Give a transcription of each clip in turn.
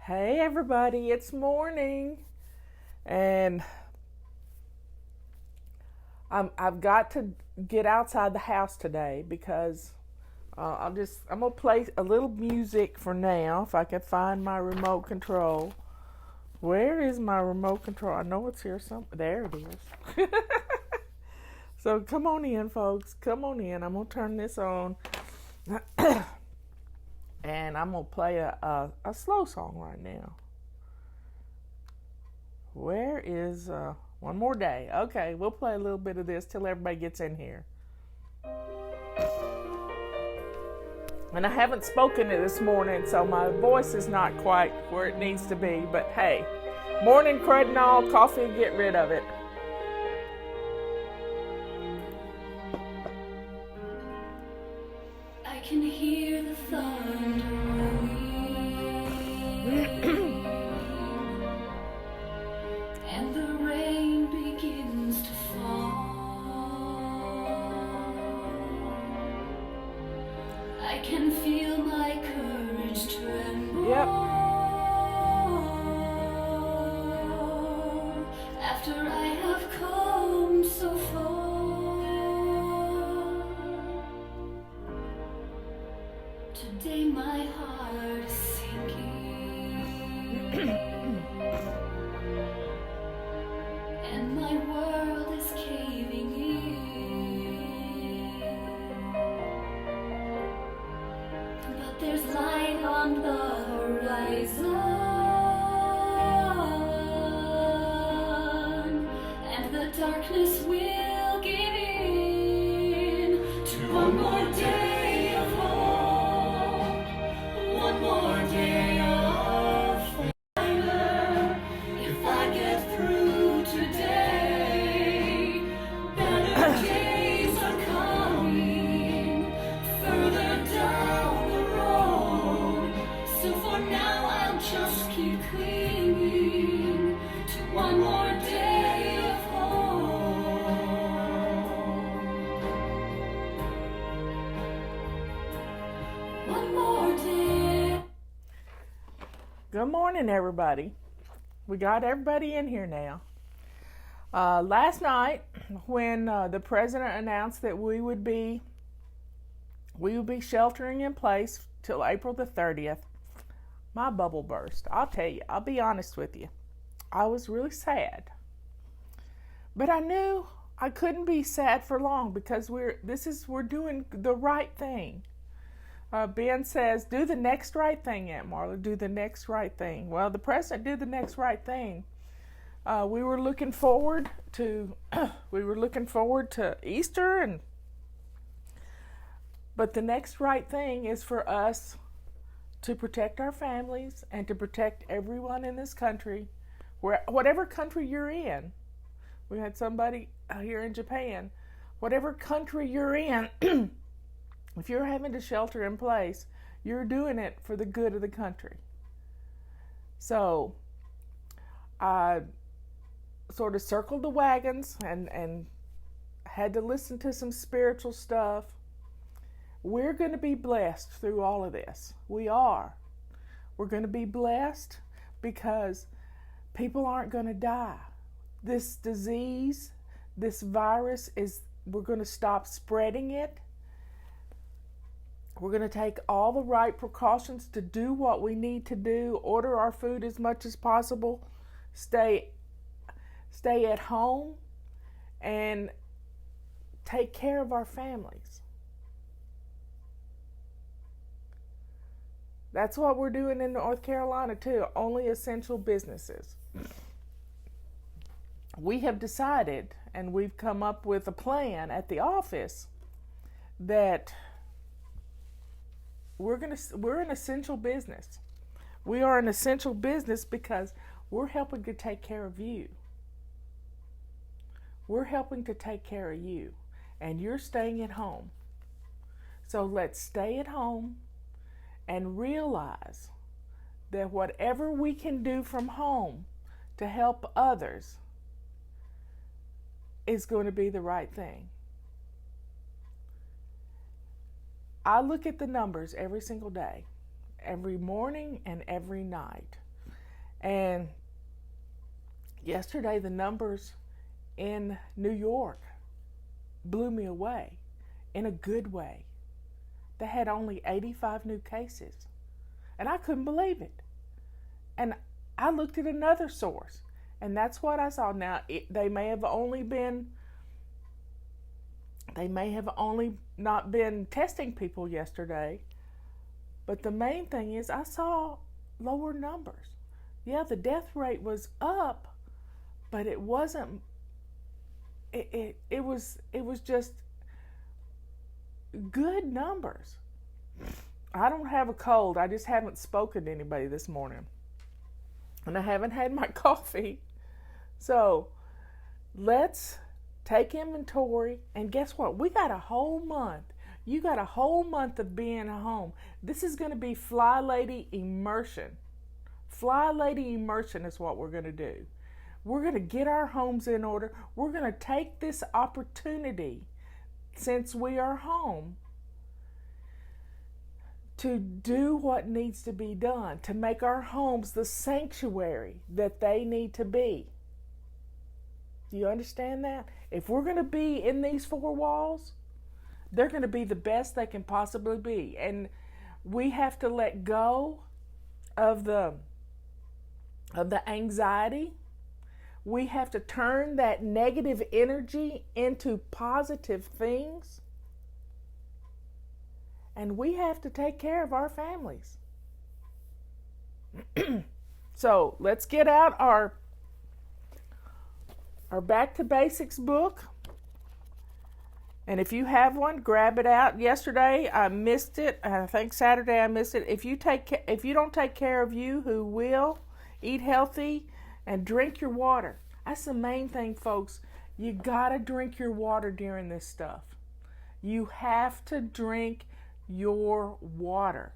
Hey everybody, it's morning, and I've got to get outside the house today because I'm gonna play a little music for now if I can find my remote control. Where is my remote control? I know it's here somewhere. There it is. So come on in, folks. Come on in. I'm gonna turn this on, and I'm gonna play a slow song right now. Where is one more day? Okay, we'll play a little bit of this till everybody gets in here. And I haven't spoken it this morning, so my voice is not quite where it needs to be. But hey, morning crud and all, coffee, get rid of it. I can hear the thunder rolling, and the rain begins to fall. I can feel my courage tremble. Yep. After I have come so far. Today my heart is sinking, and my world is caving in. But there's light on the horizon, and the darkness will give in to one more day of hope, one more day of fire. If I get through today, better days are coming further down the road. So for now I'll just keep clinging to one more day of hope. One more day. Good morning, everybody. We got everybody in here now. Last night, when the president announced that we would be sheltering in place till April the 30th, my bubble burst. I'll tell you. I'll be honest with you. I was really sad, but I knew I couldn't be sad for long because we're doing the right thing. Ben says, do the next right thing, Aunt Marla. Do the next right thing. Well, the president did the next right thing. We were looking forward to Easter, but the next right thing is for us to protect our families and to protect everyone in this country, whatever country you're in. We had somebody here in Japan. Whatever country you're in, if you're having to shelter in place, you're doing it for the good of the country. So I sort of circled the wagons and had to listen to some spiritual stuff. We're going to be blessed through all of this. We are. We're going to be blessed because people aren't going to die. This disease, this virus we're going to stop spreading it. We're going to take all the right precautions to do what we need to do, order our food as much as possible, stay at home, and take care of our families. That's what we're doing in North Carolina too, only essential businesses. We have decided, and we've come up with a plan at the office that we're an essential business. We are an essential business because we're helping to take care of you. We're helping to take care of you, and you're staying at home. So let's stay at home and realize that whatever we can do from home to help others is going to be the right thing. I look at the numbers every single day, every morning and every night. And yesterday, the numbers in New York blew me away in a good way. They had only 85 new cases. And I couldn't believe it. And I looked at another source, and that's what I saw. Now, they may have only not been testing people yesterday, but the main thing is I saw lower numbers. Yeah, the death rate was up, but it wasn't. It was just good numbers. I don't have a cold. I just haven't spoken to anybody this morning, and I haven't had my coffee. So let's take inventory, and guess what? We got a whole month. You got a whole month of being home. This is going to be FlyLady Immersion. FlyLady Immersion is what we're going to do. We're going to get our homes in order. We're going to take this opportunity, since we are home, to do what needs to be done, to make our homes the sanctuary that they need to be. Do you understand that? If we're going to be in these four walls, they're going to be the best they can possibly be. And we have to let go of the anxiety. We have to turn that negative energy into positive things. And we have to take care of our families. So let's get out our Back to Basics book. And if you have one, grab it out. Yesterday I missed it. I think Saturday I missed it. If you don't take care of you, who will? Eat healthy and drink your water. That's the main thing, folks. You gotta drink your water during this stuff. You have to drink your water.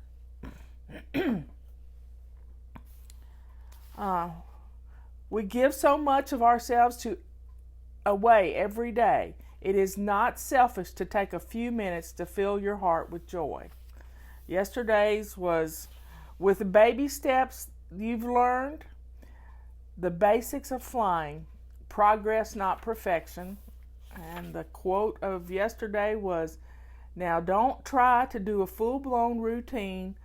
We give so much of ourselves away every day. It is not selfish to take a few minutes to fill your heart with joy. Yesterday's was with the baby steps you've learned, the basics of flying, progress, not perfection. And the quote of yesterday was, now don't try to do a full-blown routine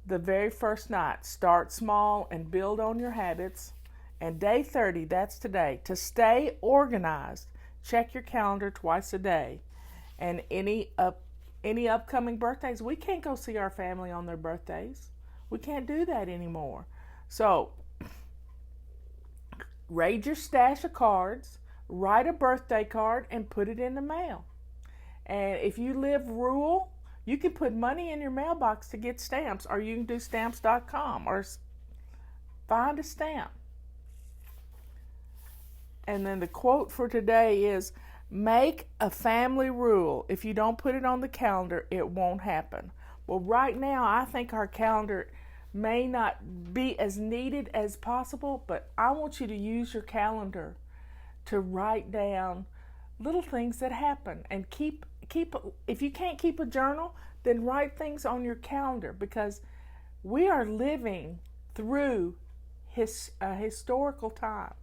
the very first night. Start small and build on your habits. And day 30, that's today. To stay organized, check your calendar twice a day. And any upcoming birthdays, we can't go see our family on their birthdays. We can't do that anymore. So, raid your stash of cards, write a birthday card, and put it in the mail. And if you live rural, you can put money in your mailbox to get stamps, or you can do stamps.com or find a stamp. And then the quote for today is, make a family rule. If you don't put it on the calendar, it won't happen. Well, right now, I think our calendar may not be as needed as possible, but I want you to use your calendar to write down little things that happen, and keep if you can't keep a journal, then write things on your calendar, because we are living through a historical time.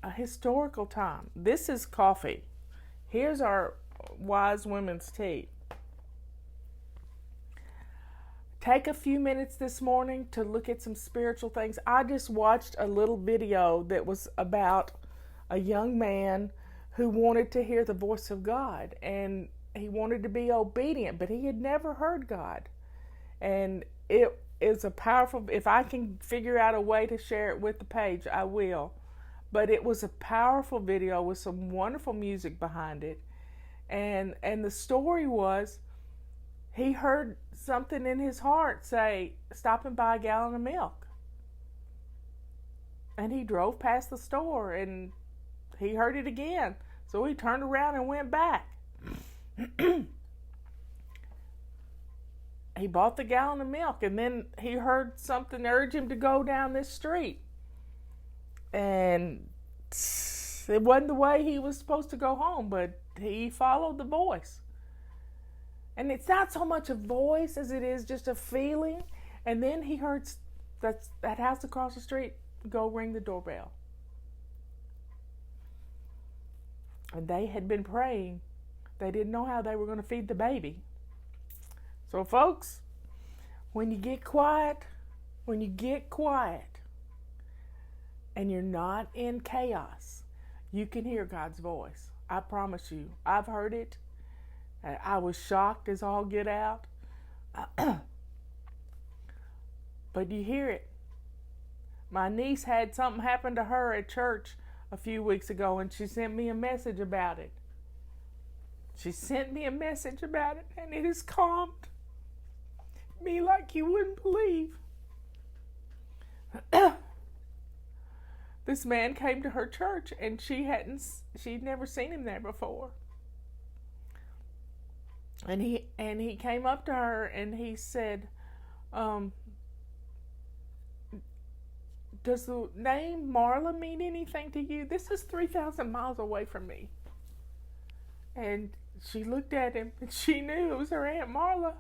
A historical time. This is coffee. Here's our wise women's tea. Take a few minutes this morning to look at some spiritual things. I just watched a little video that was about a young man who wanted to hear the voice of God, and he wanted to be obedient, but he had never heard God. And it is a powerful, if I can figure out a way to share it with the page, I will. But it was a powerful video with some wonderful music behind it. And the story was, he heard something in his heart say, stop and buy a gallon of milk. And he drove past the store and he heard it again. So he turned around and went back. He bought the gallon of milk, and then he heard something urge him to go down this street. And it wasn't the way he was supposed to go home, but he followed the voice. And it's not so much a voice as it is just a feeling. And then he heard That's that house across the street. Go ring the doorbell. And they had been praying. They didn't know how they were going to feed the baby. So, folks, when you get quiet, and you're not in chaos, you can hear God's voice. I promise you. I've heard it. I was shocked as all get out. But you hear it. My niece had something happen to her at church a few weeks ago, and she sent me a message about it. And it has calmed me like you wouldn't believe. This man came to her church, and she'd never seen him there before. And he came up to her and he said, does the name Marla mean anything to you? This is 3,000 miles away from me. And she looked at him and she knew it was her Aunt Marla.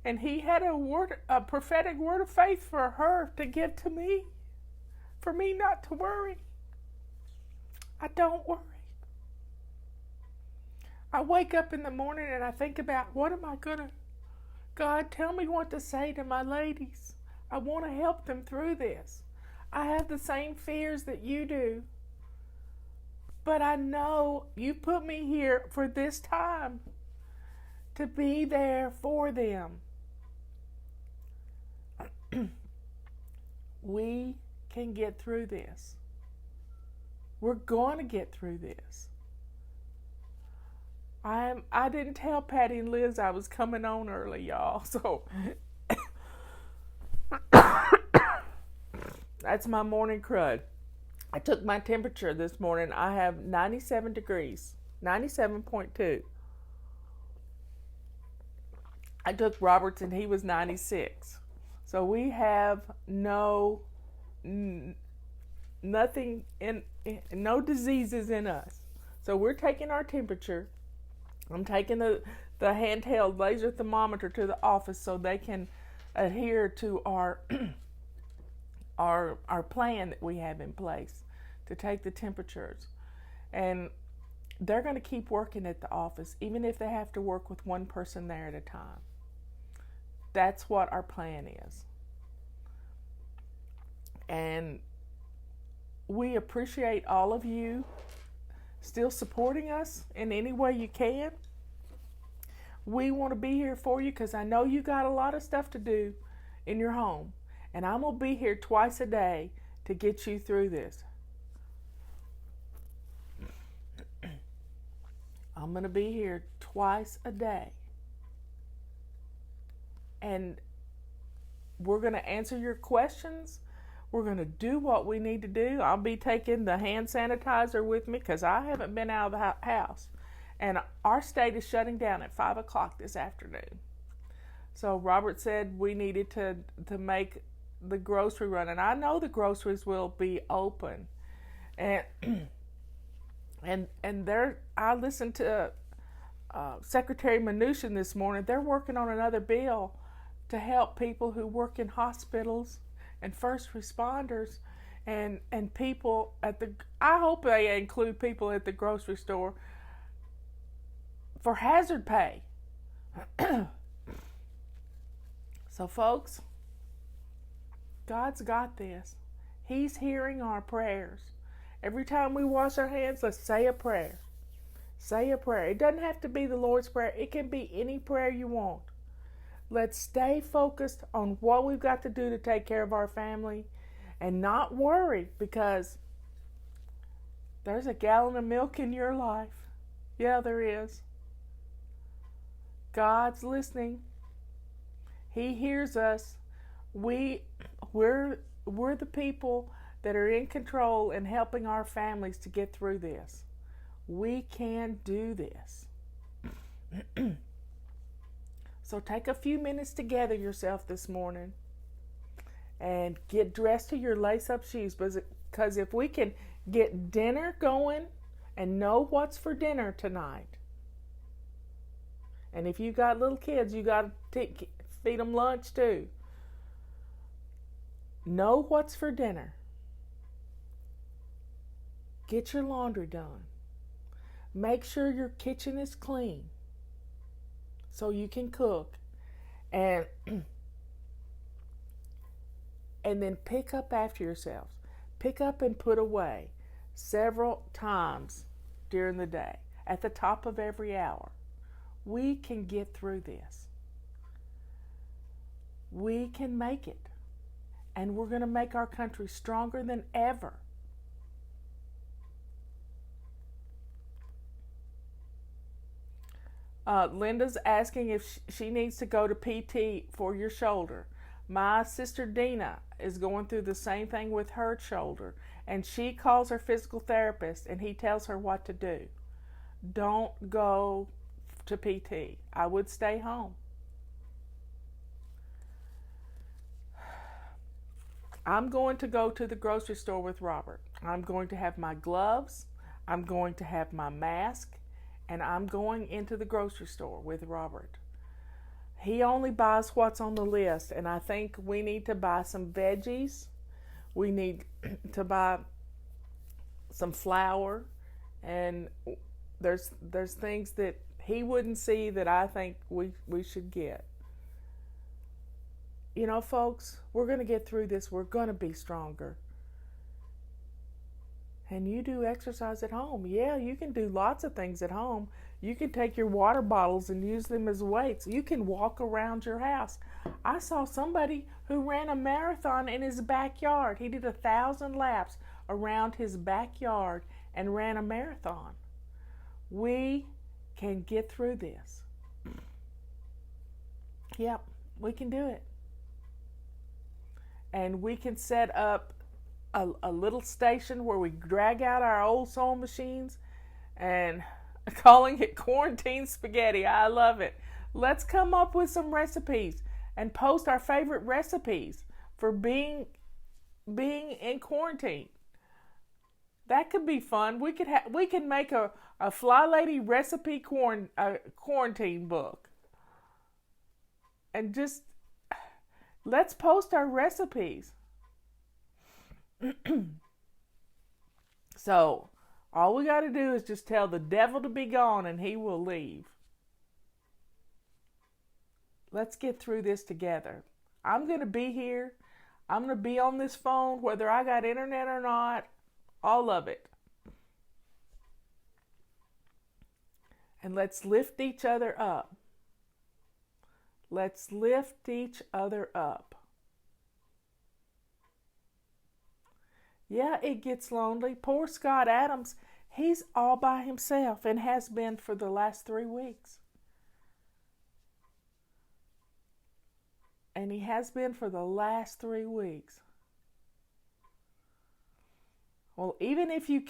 And he had a prophetic word of faith for her to give to me, for me not to worry. I don't worry. I wake up in the morning and I think about, God, tell me what to say to my ladies. I want to help them through this. I have the same fears that you do. But I know you put me here for this time, to be there for them. We can get through this. We're going to get through this. I didn't tell Patty and Liz I was coming on early, y'all. So that's my morning crud. I took my temperature this morning. I have 97 degrees, 97.2. I took Robert's and he was 96. So we have nothing no diseases in us. So we're taking our temperature. I'm taking the handheld laser thermometer to the office so they can adhere to our our plan that we have in place to take the temperatures. And they're going to keep working at the office, even if they have to work with one person there at a time. That's what our plan is. And we appreciate all of you still supporting us in any way you can. We want to be here for you because I know you got a lot of stuff to do in your home. And I'm going to be here twice a day to get you through this. I'm going to be here twice a day. And we're going to answer your questions. We're going to do what we need to do. I'll be taking the hand sanitizer with me because I haven't been out of the house. And our state is shutting down at 5 o'clock this afternoon. So Robert said we needed to make the grocery run. And I know the groceries will be open. And I listened to Secretary Mnuchin this morning. They're working on another bill to help people who work in hospitals and first responders and people I hope they include people at the grocery store for hazard pay. So folks, God's got this. He's hearing our prayers. Every time we wash our hands, let's say a prayer. Say a prayer. It doesn't have to be the Lord's Prayer. It can be any prayer you want. Let's stay focused on what we've got to do to take care of our family and not worry, because there's a gallon of milk in your life. Yeah, there is. God's listening. He hears us. We're the people that are in control and helping our families to get through this. We can do this. So take a few minutes to gather yourself this morning and get dressed to your lace-up shoes, because if we can get dinner going and know what's for dinner tonight, and if you got little kids, you got to feed them lunch too. Know what's for dinner. Get your laundry done. Make sure your kitchen is clean so you can cook. And and then pick up after yourselves. Pick up and put away several times during the day, at the top of every hour. We can get through this. We can make it. And we're going to make our country stronger than ever. Linda's asking if she needs to go to PT for your shoulder. My sister Dina is going through the same thing with her shoulder, and she calls her physical therapist and he tells her what to do. Don't go to PT. I would stay home. I'm going to go to the grocery store with Robert. I'm going to have my gloves. I'm going to have my mask. And I'm going into the grocery store with Robert. He only buys what's on the list, and I think we need to buy some veggies. We need to buy some flour, and there's things that he wouldn't see that I think we should get. You know, folks, we're going to get through this. We're going to be stronger. And you do exercise at home. Yeah, you can do lots of things at home. You can take your water bottles and use them as weights. You can walk around your house. I saw somebody who ran a marathon in his backyard. He did 1,000 laps around his backyard and ran a marathon. We can get through this. Yep, we can do it. And we can set up a little station where we drag out our old sewing machines and calling it quarantine spaghetti. I love it. Let's come up with some recipes and post our favorite recipes for being in quarantine. That could be fun. We could make a FlyLady recipe quarantine book. And just let's post our recipes. So, all we got to do is just tell the devil to be gone and he will leave. Let's get through this together. I'm going to be here. I'm going to be on this phone whether I got internet or not. All of it. And let's lift each other up. Let's lift each other up. Yeah, it gets lonely. Poor Scott Adams, he's all by himself and has been for the last 3 weeks. And he has been for the last 3 weeks. Well, even if you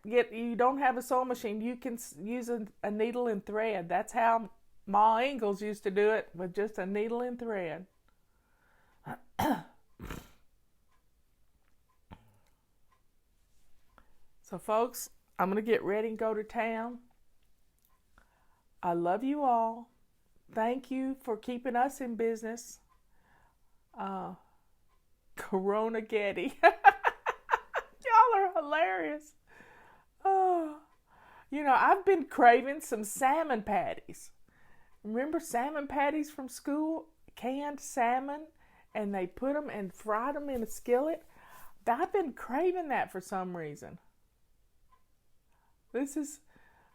you don't have a sewing machine, you can use a needle and thread. That's how Ma Ingalls used to do it, with just a needle and thread. So, folks, I'm going to get ready and go to town. I love you all. Thank you for keeping us in business. Corona Getty. Y'all are hilarious. Oh, you know, I've been craving some salmon patties. Remember salmon patties from school? Canned salmon, and they put them and fried them in a skillet. I've been craving that for some reason.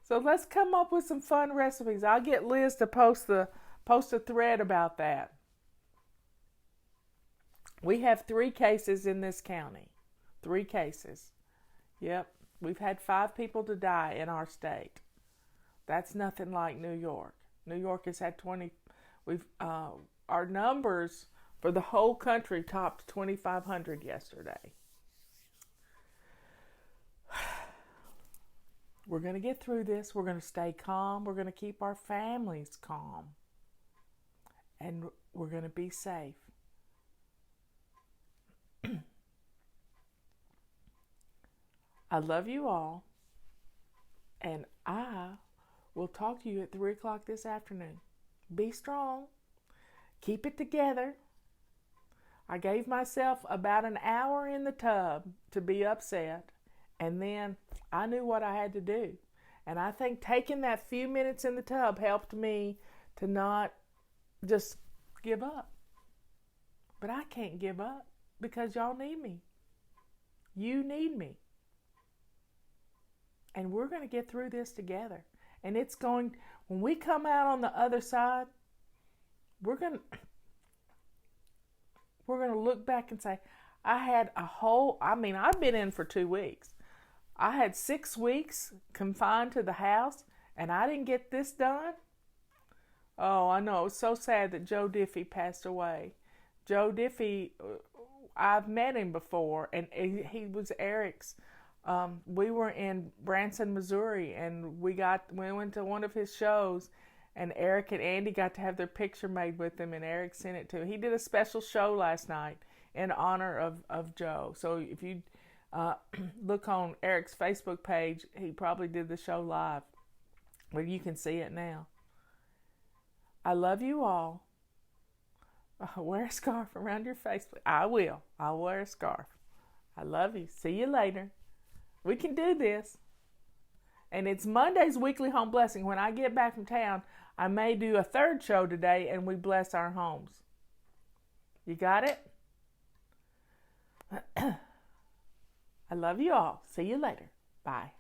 So let's come up with some fun recipes. I'll get Liz to post a thread about that. We have 3 cases in this county. 3 cases. Yep. We've had 5 people to die in our state. That's nothing like New York. New York has had 20. Our numbers for the whole country topped 2,500 yesterday. We're going to get through this. We're going to stay calm. We're going to keep our families calm. And we're going to be safe. I love you all. And I will talk to you at 3 o'clock this afternoon. Be strong. Keep it together. I gave myself about an hour in the tub to be upset, and then I knew what I had to do. And I think taking that few minutes in the tub helped me to not just give up. But I can't give up because y'all need me. You need me. And we're going to get through this together. And when we come out on the other side, we're going to look back and say, I've been in for 2 weeks. I had 6 weeks confined to the house, and I didn't get this done. Oh, I know. It was so sad that Joe Diffie passed away. Joe Diffie, I've met him before, and he was Eric's. We were in Branson, Missouri, and we went to one of his shows, and Eric and Andy got to have their picture made with him, and Eric sent it to him. He did a special show last night in honor of Joe. So if you look on Eric's Facebook page, he probably did the show live, but you can see it now. I love you all. Wear a scarf around your face. I will. I'll wear a scarf. I love you. See you later. We can do this. And it's Monday's Weekly Home Blessing. When I get back from town, I may do a third show today and we bless our homes. You got it? I love you all. See you later. Bye.